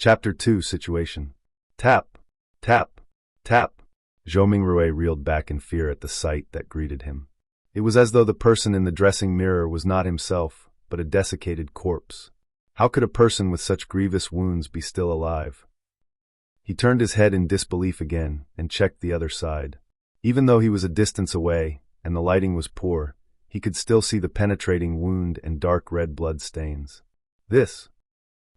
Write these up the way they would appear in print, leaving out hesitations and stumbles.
Chapter 2 Situation. Tap, tap, tap. Zhou Mingrui reeled back in fear at the sight that greeted him. It was as though the person in the dressing mirror was not himself, but a desiccated corpse. How could a person with such grievous wounds be still alive? He turned his head in disbelief again and checked the other side. Even though he was a distance away and the lighting was poor, he could still see the penetrating wound and dark red blood stains. This.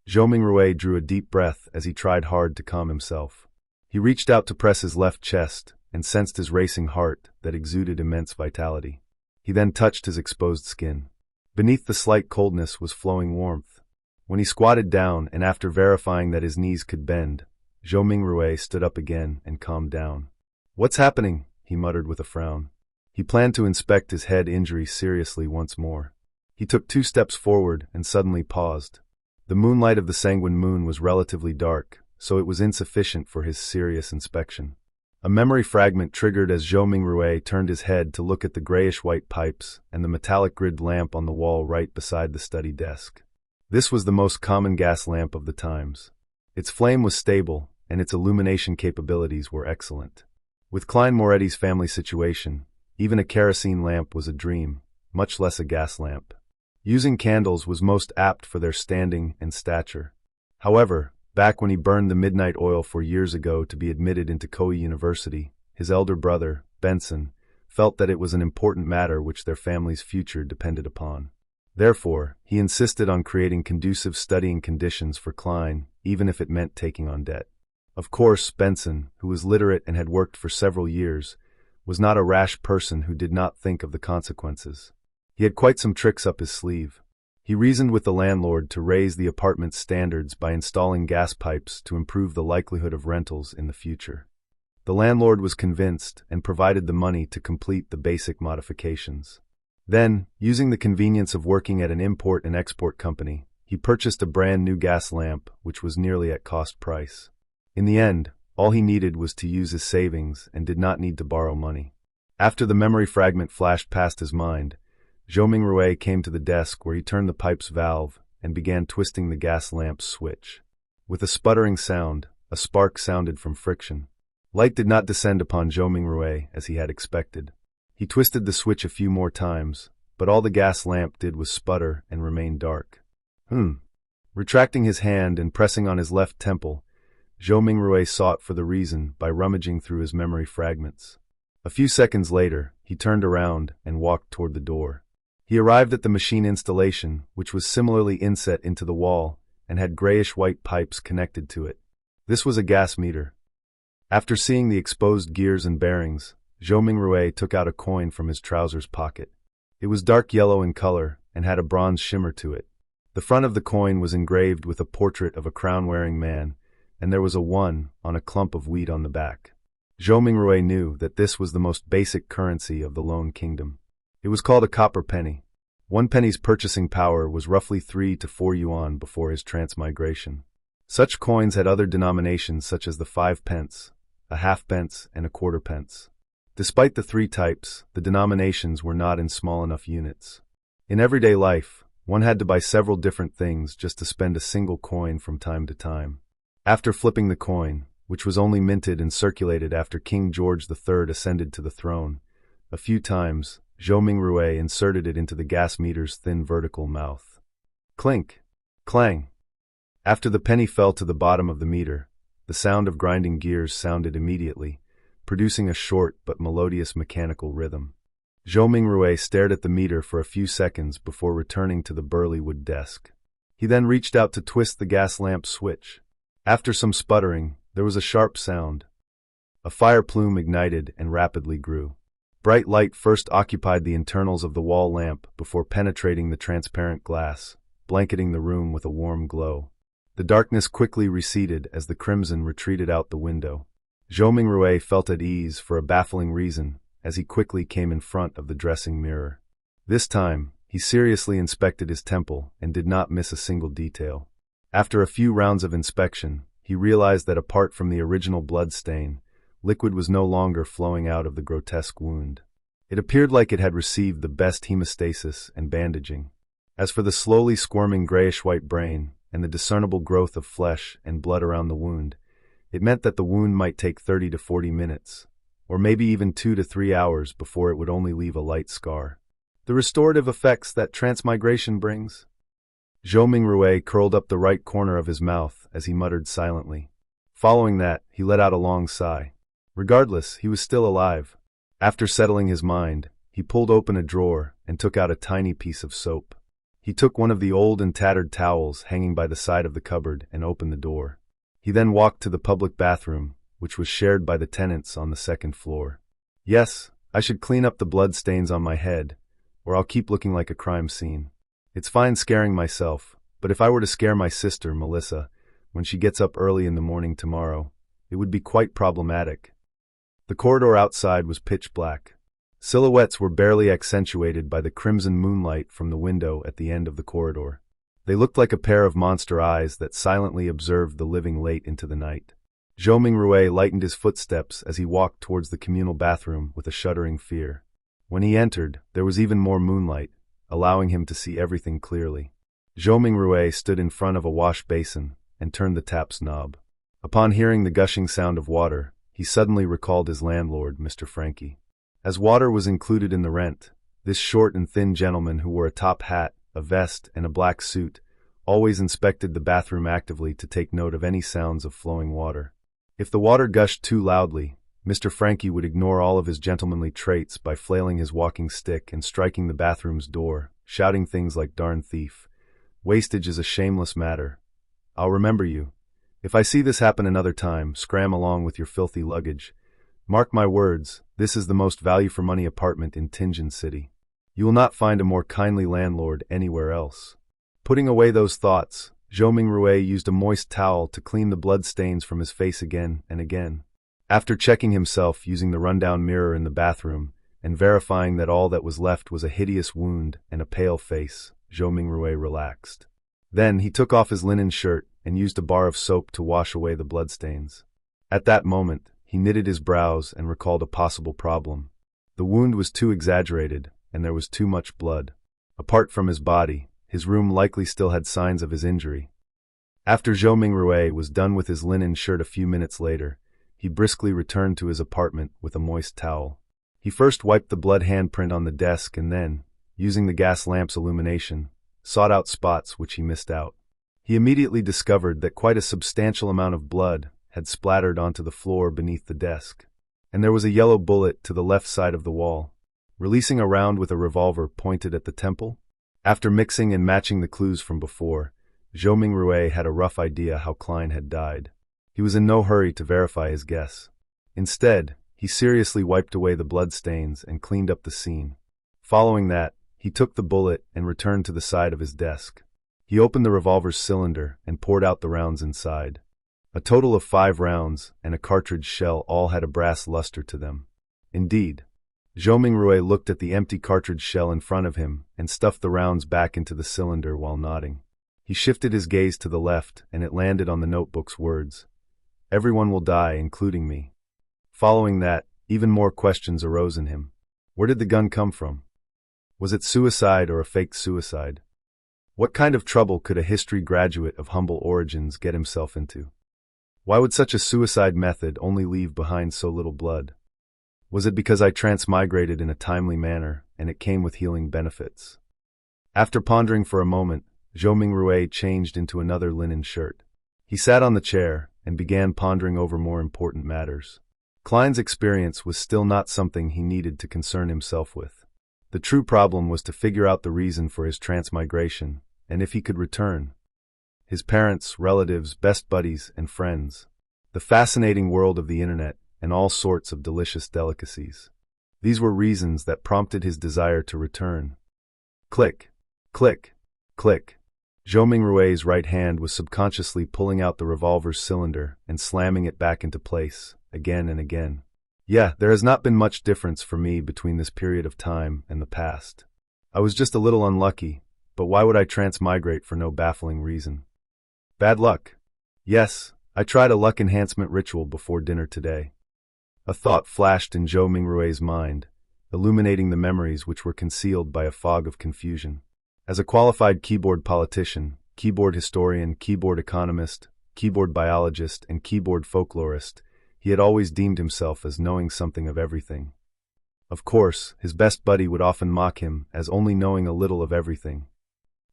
Zhou Mingrui drew a deep breath as he tried hard to calm himself. He reached out to press his left chest and sensed his racing heart that exuded immense vitality. He then touched his exposed skin. Beneath the slight coldness was flowing warmth. When he squatted down and after verifying that his knees could bend, Zhou Mingrui stood up again and calmed down. "What's happening?" he muttered with a frown. He planned to inspect his head injury seriously once more. He took 2 steps forward and suddenly paused. The moonlight of the sanguine moon was relatively dark, so it was insufficient for his serious inspection. A memory fragment triggered as Zhou Mingrui turned his head to look at the grayish-white pipes and the metallic grid lamp on the wall right beside the study desk. This was the most common gas lamp of the times. Its flame was stable, and its illumination capabilities were excellent. With Klein Moretti's family situation, even a kerosene lamp was a dream, much less a gas lamp. Using candles was most apt for their standing and stature. However, back when he burned the midnight oil 4 years ago to be admitted into Koei University, his elder brother, Benson, felt that it was an important matter which their family's future depended upon. Therefore, he insisted on creating conducive studying conditions for Klein, even if it meant taking on debt. Of course, Benson, who was literate and had worked for several years, was not a rash person who did not think of the consequences. He had quite some tricks up his sleeve. He reasoned with the landlord to raise the apartment's standards by installing gas pipes to improve the likelihood of rentals in the future. The landlord was convinced and provided the money to complete the basic modifications. Then, using the convenience of working at an import and export company, he purchased a brand new gas lamp, which was nearly at cost price. In the end, all he needed was to use his savings and did not need to borrow money. After the memory fragment flashed past his mind, Zhou Mingrui came to the desk where he turned the pipe's valve and began twisting the gas lamp's switch. With a sputtering sound, a spark sounded from friction. Light did not descend upon Zhou Mingrui as he had expected. He twisted the switch a few more times, but all the gas lamp did was sputter and remain dark. Retracting his hand and pressing on his left temple, Zhou Mingrui sought for the reason by rummaging through his memory fragments. A few seconds later, he turned around and walked toward the door. He arrived at the machine installation, which was similarly inset into the wall and had grayish-white pipes connected to it. This was a gas meter. After seeing the exposed gears and bearings, Zhou Mingrui took out a coin from his trousers pocket. It was dark yellow in color and had a bronze shimmer to it. The front of the coin was engraved with a portrait of a crown-wearing man, and there was a 1 on a clump of wheat on the back. Zhou Mingrui knew that this was the most basic currency of the Lone Kingdom. It was called a copper penny. 1 penny's purchasing power was roughly 3 to 4 yuan before his transmigration. Such coins had other denominations such as the 5 pence, a half pence, and a quarter pence. Despite the 3 types, the denominations were not in small enough units. In everyday life, one had to buy several different things just to spend a single coin from time to time. After flipping the coin, which was only minted and circulated after King George III ascended to the throne, a few times, Zhou Mingrui inserted it into the gas meter's thin vertical mouth. Clink! Clang! After the penny fell to the bottom of the meter, the sound of grinding gears sounded immediately, producing a short but melodious mechanical rhythm. Zhou Mingrui stared at the meter for a few seconds before returning to the burly wood desk. He then reached out to twist the gas lamp switch. After some sputtering, there was a sharp sound. A fire plume ignited and rapidly grew. Bright light first occupied the internals of the wall lamp before penetrating the transparent glass, blanketing the room with a warm glow. The darkness quickly receded as the crimson retreated out the window. Zhou Mingrui felt at ease for a baffling reason as he quickly came in front of the dressing mirror. This time, he seriously inspected his temple and did not miss a single detail. After a few rounds of inspection, he realized that apart from the original blood stain, liquid was no longer flowing out of the grotesque wound. It appeared like it had received the best hemostasis and bandaging. As for the slowly squirming grayish-white brain, and the discernible growth of flesh and blood around the wound. It meant that the wound might take 30 to 40 minutes, or maybe even 2 to 3 hours before it would only leave a light scar. The restorative effects that transmigration brings? Zhou Mingrui curled up the right corner of his mouth as he muttered silently. Following that, he let out a long sigh. Regardless, he was still alive. After settling his mind, he pulled open a drawer and took out a tiny piece of soap. He took one of the old and tattered towels hanging by the side of the cupboard and opened the door. He then walked to the public bathroom, which was shared by the tenants on the second floor. Yes, I should clean up the blood stains on my head, or I'll keep looking like a crime scene. It's fine scaring myself, but if I were to scare my sister, Melissa, when she gets up early in the morning tomorrow, it would be quite problematic. The corridor outside was pitch black. Silhouettes were barely accentuated by the crimson moonlight from the window at the end of the corridor. They looked like a pair of monster eyes that silently observed the living late into the night. Zhou Mingrui lightened his footsteps as he walked towards the communal bathroom with a shuddering fear. When he entered, there was even more moonlight, allowing him to see everything clearly. Zhou Mingrui stood in front of a wash basin and turned the tap's knob. Upon hearing the gushing sound of water, he suddenly recalled his landlord, Mr. Frankie. As water was included in the rent, this short and thin gentleman who wore a top hat, a vest, and a black suit always inspected the bathroom actively to take note of any sounds of flowing water. If the water gushed too loudly, Mr. Frankie would ignore all of his gentlemanly traits by flailing his walking stick and striking the bathroom's door, shouting things like "darn thief. Wastage is a shameless matter. I'll remember you. If I see this happen another time, scram along with your filthy luggage. Mark my words, this is the most value-for-money apartment in Tianjin City. You will not find a more kindly landlord anywhere else." Putting away those thoughts, Zhou Mingrui used a moist towel to clean the blood stains from his face again and again. After checking himself using the rundown mirror in the bathroom and verifying that all that was left was a hideous wound and a pale face, Zhou Mingrui relaxed. Then he took off his linen shirt and used a bar of soap to wash away the bloodstains. At that moment, he knitted his brows and recalled a possible problem. The wound was too exaggerated, and there was too much blood. Apart from his body, his room likely still had signs of his injury. After Zhou Mingrui was done with his linen shirt a few minutes later, he briskly returned to his apartment with a moist towel. He first wiped the blood handprint on the desk and then, using the gas lamp's illumination, sought out spots which he missed out. He immediately discovered that quite a substantial amount of blood had splattered onto the floor beneath the desk, and there was a yellow bullet to the left side of the wall. Releasing a round with a revolver pointed at the temple, after mixing and matching the clues from before, Zhou Mingrui had a rough idea how Klein had died. He was in no hurry to verify his guess. Instead, he seriously wiped away the blood stains and cleaned up the scene. Following that, he took the bullet and returned to the side of his desk. He opened the revolver's cylinder and poured out the rounds inside. A total of 5 rounds and a cartridge shell all had a brass luster to them. Indeed, Zhou Mingrui looked at the empty cartridge shell in front of him and stuffed the rounds back into the cylinder while nodding. He shifted his gaze to the left and it landed on the notebook's words, "Everyone will die, including me." Following that, even more questions arose in him. Where did the gun come from? Was it suicide or a fake suicide? What kind of trouble could a history graduate of humble origins get himself into? Why would such a suicide method only leave behind so little blood? Was it because I transmigrated in a timely manner and it came with healing benefits? After pondering for a moment, Zhou Mingrui changed into another linen shirt. He sat on the chair and began pondering over more important matters. Klein's experience was still not something he needed to concern himself with. The true problem was to figure out the reason for his transmigration, and if he could return. His parents, relatives, best buddies, and friends. The fascinating world of the internet, and all sorts of delicious delicacies. These were reasons that prompted his desire to return. Click, click, click. Zhou Mingrui's right hand was subconsciously pulling out the revolver's cylinder and slamming it back into place, again and again. Yeah, there has not been much difference for me between this period of time and the past. I was just a little unlucky, but why would I transmigrate for no baffling reason? Bad luck. Yes, I tried a luck enhancement ritual before dinner today. A thought flashed in Zhou Mingrui's mind, illuminating the memories which were concealed by a fog of confusion. As a qualified keyboard politician, keyboard historian, keyboard economist, keyboard biologist, and keyboard folklorist, he had always deemed himself as knowing something of everything. Of course, his best buddy would often mock him as only knowing a little of everything.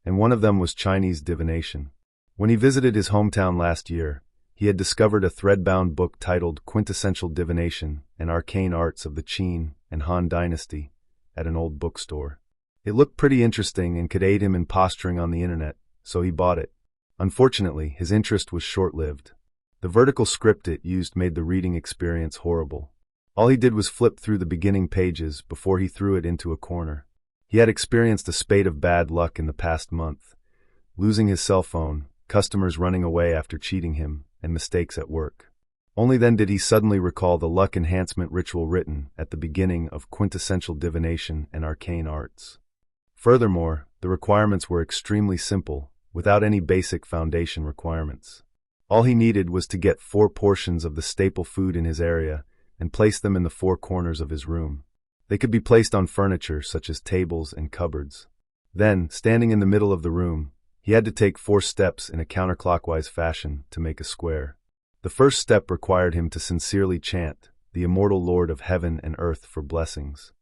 And one of them was Chinese divination. When he visited his hometown last year, he had discovered a thread-bound book titled Quintessential Divination and Arcane Arts of the Qin and Han Dynasty at an old bookstore. It looked pretty interesting and could aid him in posturing on the internet, so he bought it. Unfortunately, his interest was short-lived. The vertical script it used made the reading experience horrible. All he did was flip through the beginning pages before he threw it into a corner. He had experienced a spate of bad luck in the past month, losing his cell phone, customers running away after cheating him, and mistakes at work. Only then did he suddenly recall the luck enhancement ritual written at the beginning of Quintessential Divination and Arcane Arts. Furthermore, the requirements were extremely simple, without any basic foundation requirements. All he needed was to get 4 portions of the staple food in his area and place them in the 4 corners of his room. They could be placed on furniture such as tables and cupboards. Then, standing in the middle of the room, he had to take 4 steps in a counterclockwise fashion to make a square. The first step required him to sincerely chant, "The immortal Lord of heaven and earth for blessings."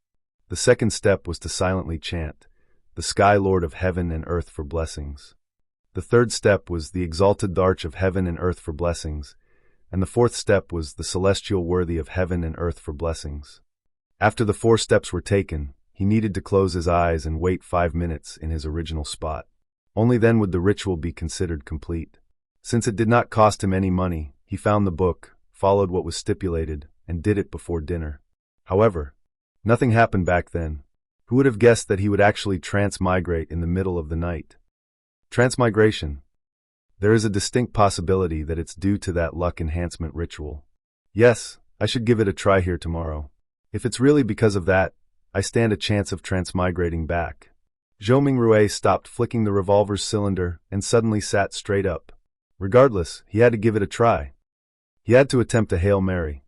The second step was to silently chant, "The Sky Lord of heaven and earth for blessings." The third step was the exalted Arch of heaven and earth for blessings, and the fourth step was the celestial worthy of heaven and earth for blessings. After the 4 steps were taken, he needed to close his eyes and wait 5 minutes in his original spot. Only then would the ritual be considered complete. Since it did not cost him any money, he found the book, followed what was stipulated, and did it before dinner. However, nothing happened back then. Who would have guessed that he would actually transmigrate in the middle of the night? Transmigration. There is a distinct possibility that it's due to that luck enhancement ritual. Yes, I should give it a try here tomorrow. If it's really because of that, I stand a chance of transmigrating back. Zhou Mingrue stopped flicking the revolver's cylinder and suddenly sat straight up. Regardless, he had to give it a try. He had to attempt a Hail Mary.